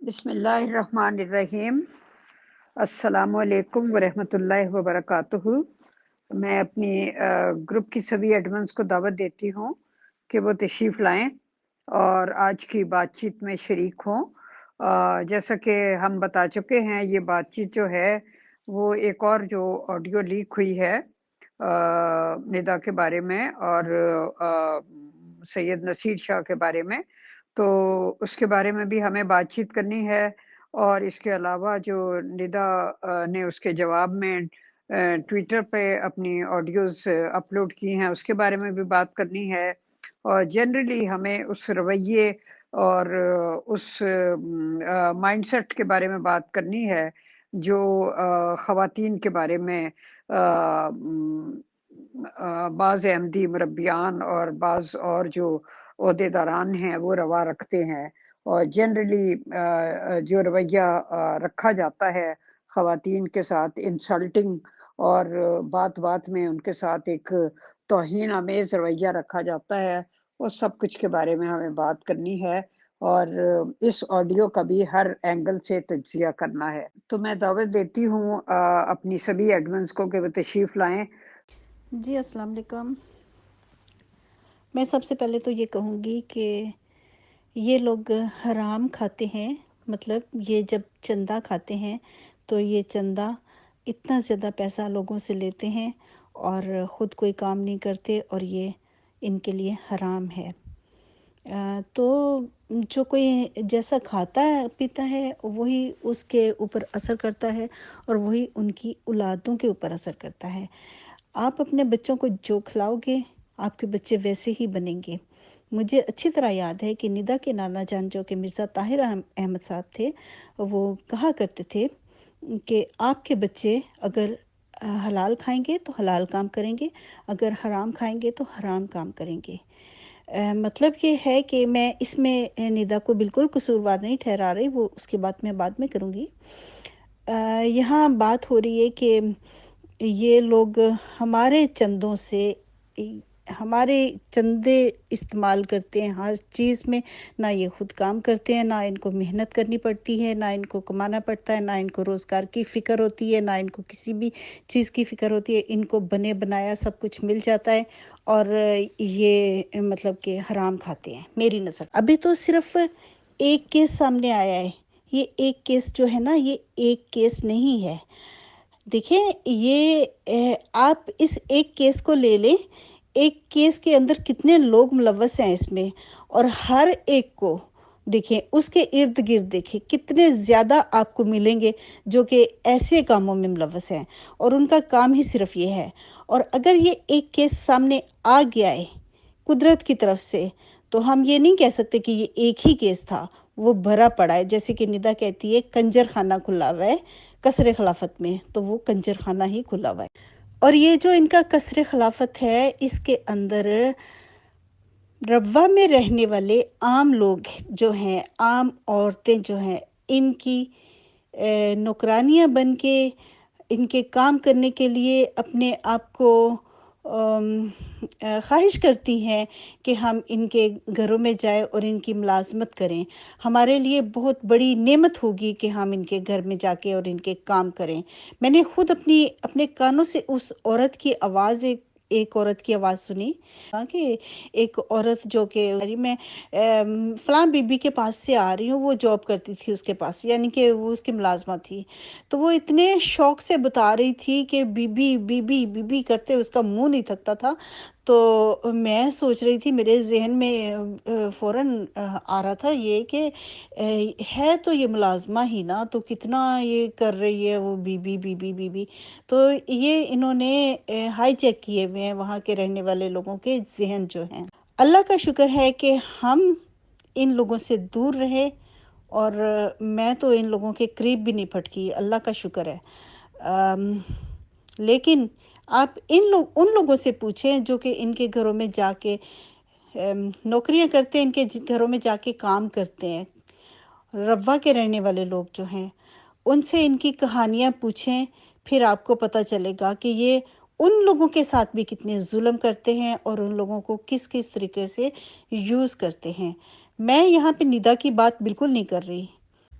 بسم اللہ الرحمن الرحیم۔ السلام علیکم ورحمۃ اللہ وبرکاتہ۔ میں اپنی گروپ کی سبھی ایڈمنس کو دعوت دیتی ہوں کہ وہ تشریف لائیں اور آج کی بات چیت میں شریک ہوں۔ جیسا کہ ہم بتا چکے ہیں، یہ بات چیت جو ہے وہ ایک اور جو آڈیو لیک ہوئی ہے ندا کے بارے میں اور سید نصیر شاہ کے بارے میں، تو اس کے بارے میں بھی ہمیں بات چیت کرنی ہے۔ اور اس کے علاوہ جو ندا نے اس کے جواب میں ٹویٹر پہ اپنی آڈیوز اپلوڈ کی ہیں، اس کے بارے میں بھی بات کرنی ہے۔ اور جنرلی ہمیں اس رویے اور اس مائنڈ سیٹ کے بارے میں بات کرنی ہے جو خواتین کے بارے میں بعض احمدی مربیان اور بعض اور جو عہدے داران ہیں وہ روا رکھتے ہیں، اور جنرلی جو رویہ رکھا جاتا ہے خواتین کے ساتھ انسلٹنگ، اور بات بات میں ان کے ساتھ ایک توہین آمیز رویہ رکھا جاتا ہے، وہ سب کچھ کے بارے میں ہمیں بات کرنی ہے اور اس آڈیو کا بھی ہر اینگل سے تجزیہ کرنا ہے۔ تو میں دعوت دیتی ہوں اپنی سبھی ایڈمنس کو کہ وہ تشریف لائیں۔ جی السلام علیکم۔ میں سب سے پہلے تو یہ کہوں گی کہ یہ لوگ حرام کھاتے ہیں، مطلب یہ جب چندہ کھاتے ہیں تو یہ چندہ اتنا زیادہ پیسہ لوگوں سے لیتے ہیں اور خود کوئی کام نہیں کرتے، اور یہ ان کے لیے حرام ہے۔ تو جو کوئی جیسا کھاتا ہے پیتا ہے وہی اس کے اوپر اثر کرتا ہے اور وہی ان کی اولادوں کے اوپر اثر کرتا ہے۔ آپ اپنے بچوں کو جو کھلاؤ گے آپ کے بچے ویسے ہی بنیں گے۔ مجھے اچھی طرح یاد ہے کہ ندا کے نانا جان جو کہ مرزا طاہر احمد صاحب تھے، وہ کہا کرتے تھے کہ آپ کے بچے اگر حلال کھائیں گے تو حلال کام کریں گے، اگر حرام کھائیں گے تو حرام کام کریں گے۔ مطلب یہ ہے کہ میں اس میں ندا کو بالکل قصوروار نہیں ٹھہرا رہی، وہ اس کی بات میں بعد میں کروں گی۔ یہاں بات ہو رہی ہے کہ یہ لوگ ہمارے چندوں سے ہمارے چندے استعمال کرتے ہیں ہر چیز میں، نہ یہ خود کام کرتے ہیں، نہ ان کو محنت کرنی پڑتی ہے، نہ ان کو کمانا پڑتا ہے، نہ ان کو روزگار کی فکر ہوتی ہے، نہ ان کو کسی بھی چیز کی فکر ہوتی ہے، ان کو بنے بنایا سب کچھ مل جاتا ہے اور یہ مطلب کہ حرام کھاتے ہیں میری نظر۔ ابھی تو صرف ایک کیس سامنے آیا ہے، یہ ایک کیس جو ہے نا یہ ایک کیس نہیں ہے۔ دیکھیں یہ آپ اس ایک کیس کو لے لیں، ایک کیس کے اندر کتنے لوگ ملوث ہیں اس میں، اور ہر ایک کو دیکھیں اس کے ارد گرد دیکھیں کتنے زیادہ آپ کو ملیں گے جو کہ ایسے کاموں میں ملوث ہیں اور ان کا کام ہی صرف یہ ہے۔ اور اگر یہ ایک کیس سامنے آ گیا ہے قدرت کی طرف سے تو ہم یہ نہیں کہہ سکتے کہ یہ ایک ہی کیس تھا، وہ بھرا پڑا ہے۔ جیسے کہ ندا کہتی ہے کنجر خانہ کھلا ہوا ہے قصر خلافت میں، تو وہ کنجر خانہ ہی کھلا ہوا ہے۔ اور یہ جو ان کا قصر خلافت ہے اس کے اندر ربوہ میں رہنے والے عام لوگ جو ہیں، عام عورتیں جو ہیں، ان کی نوکرانیاں بن کے ان کے کام کرنے کے لیے اپنے آپ کو خواہش کرتی ہیں کہ ہم ان کے گھروں میں جائیں اور ان کی ملازمت کریں۔ ہمارے لیے بہت بڑی نعمت ہوگی کہ ہم ان کے گھر میں جا کے اور ان کے کام کریں۔ میں نے خود اپنے کانوں سے اس عورت کی آواز ایک عورت کی آواز سنی کہ ایک عورت جو کہ میں فلاں بی بی کے پاس سے آ رہی ہوں، وہ جاب کرتی تھی اس کے پاس، یعنی کہ وہ اس کی ملازمہ تھی، تو وہ اتنے شوق سے بتا رہی تھی کہ بی بی بی بی بی بی کرتے اس کا منہ نہیں تھکتا تھا۔ تو میں سوچ رہی تھی، میرے ذہن میں فوراً آ رہا تھا یہ کہ ہے تو یہ ملازمہ ہی نا، تو کتنا یہ کر رہی ہے وہ بی بی بی بی بی بی۔ تو یہ انہوں نے ہائی چیک کیے ہوئے ہیں وہاں کے رہنے والے لوگوں کے ذہن جو ہیں۔ اللہ کا شکر ہے کہ ہم ان لوگوں سے دور رہے، اور میں تو ان لوگوں کے قریب بھی نہیں پھٹکی، اللہ کا شکر ہے۔ لیکن آپ ان لوگوں سے پوچھیں جو کہ ان کے گھروں میں جا کے نوکریاں کرتے ہیں، ان کے گھروں میں جا کے کام کرتے ہیں، ربوہ کے رہنے والے لوگ جو ہیں، ان سے ان کی کہانیاں پوچھیں، پھر آپ کو پتہ چلے گا کہ یہ ان لوگوں کے ساتھ بھی کتنے ظلم کرتے ہیں اور ان لوگوں کو کس کس طریقے سے یوز کرتے ہیں۔ میں یہاں پہ ندا کی بات بالکل نہیں کر رہی،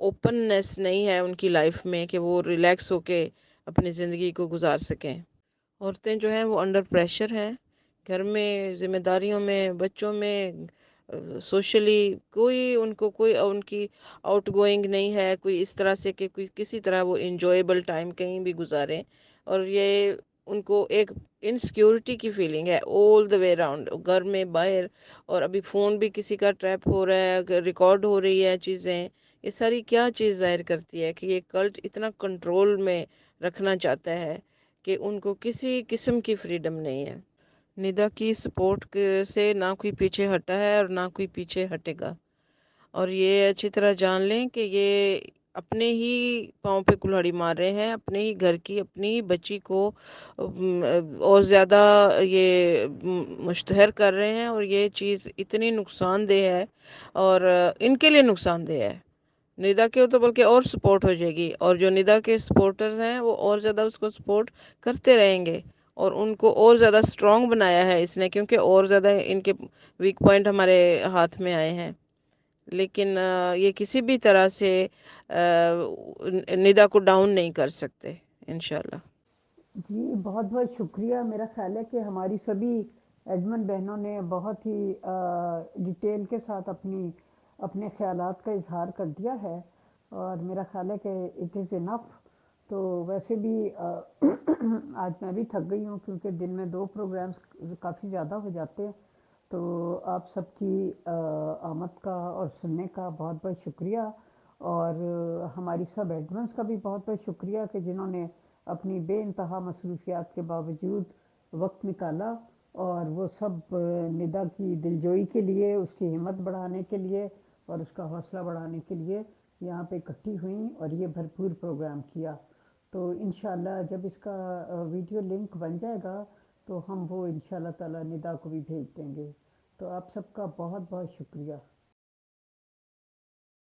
اوپننیس نہیں ہے ان کی لائف میں کہ وہ ریلیکس ہو کے اپنی زندگی کو گزار سکیں. عورتیں جو ہیں وہ انڈر پریشر ہیں، گھر میں ذمہ داریوں میں، بچوں میں، سوشلی کوئی ان کی آؤٹ گوئنگ نہیں ہے کوئی اس طرح سے کہ کوئی کسی طرح وہ انجوائبل ٹائم کہیں بھی گزاریں. اور یہ ان کو ایک انسیکیورٹی کی فیلنگ ہے آل دا وے اراؤنڈ، گھر میں، باہر. اور ابھی فون بھی کسی کا ٹریپ ہو رہا ہے، ریکارڈ ہو رہی ہے چیزیں. یہ ساری کیا چیز ظاہر کرتی ہے کہ یہ کلٹ اتنا کنٹرول میں رکھنا چاہتا ہے کہ ان کو کسی قسم کی فریڈم نہیں ہے. ندا کی سپورٹ سے نہ کوئی پیچھے ہٹا ہے اور نہ کوئی پیچھے ہٹے گا. اور یہ اچھی طرح جان لیں کہ یہ اپنے ہی پاؤں پہ کلہاڑی مار رہے ہیں، اپنے ہی گھر کی، اپنی ہی بچی کو اور زیادہ یہ مشتہر کر رہے ہیں. اور یہ چیز اتنی نقصان دہ ہے اور ان کے لیے نقصان دہ ہے. ندا کے تو بلکہ اور سپورٹ ہو جائے گی، اور جو ندا کے سپورٹرز ہیں وہ اور زیادہ اس کو سپورٹ کرتے رہیں گے. اور ان کو اور زیادہ سٹرونگ بنایا ہے اس نے، کیونکہ اور زیادہ ان کے ویک پوائنٹ ہمارے ہاتھ میں آئے ہیں. لیکن یہ کسی بھی طرح سے ندا کو ڈاؤن نہیں کر سکتے انشاءاللہ. جی بہت بہت شکریہ. میرا خیال ہے کہ ہماری سبھی ایڈمن بہنوں نے بہت ہی ڈیٹیل کے ساتھ اپنے خیالات کا اظہار کر دیا ہے، اور میرا خیال ہے کہ اٹ از انف. تو ویسے بھی آج میں بھی تھک گئی ہوں کیونکہ دن میں 2 پروگرامز کافی زیادہ ہو جاتے ہیں. تو آپ سب کی آمد کا اور سننے کا بہت بہت شکریہ، اور ہماری سب ایڈمنس کا بھی بہت بہت شکریہ کہ جنہوں نے اپنی بے انتہا مصروفیات کے باوجود وقت نکالا، اور وہ سب ندا کی دلجوئی کے لیے، اس کی ہمت بڑھانے کے لیے اور اس کا حوصلہ بڑھانے کے لیے یہاں پہ اکٹھی ہوئیں اور یہ بھرپور پروگرام کیا. تو انشاءاللہ جب اس کا ویڈیو لنک بن جائے گا تو ہم وہ انشاءاللہ تعالی ندا کو بھی بھیج دیں گے. تو آپ سب کا بہت بہت شکریہ.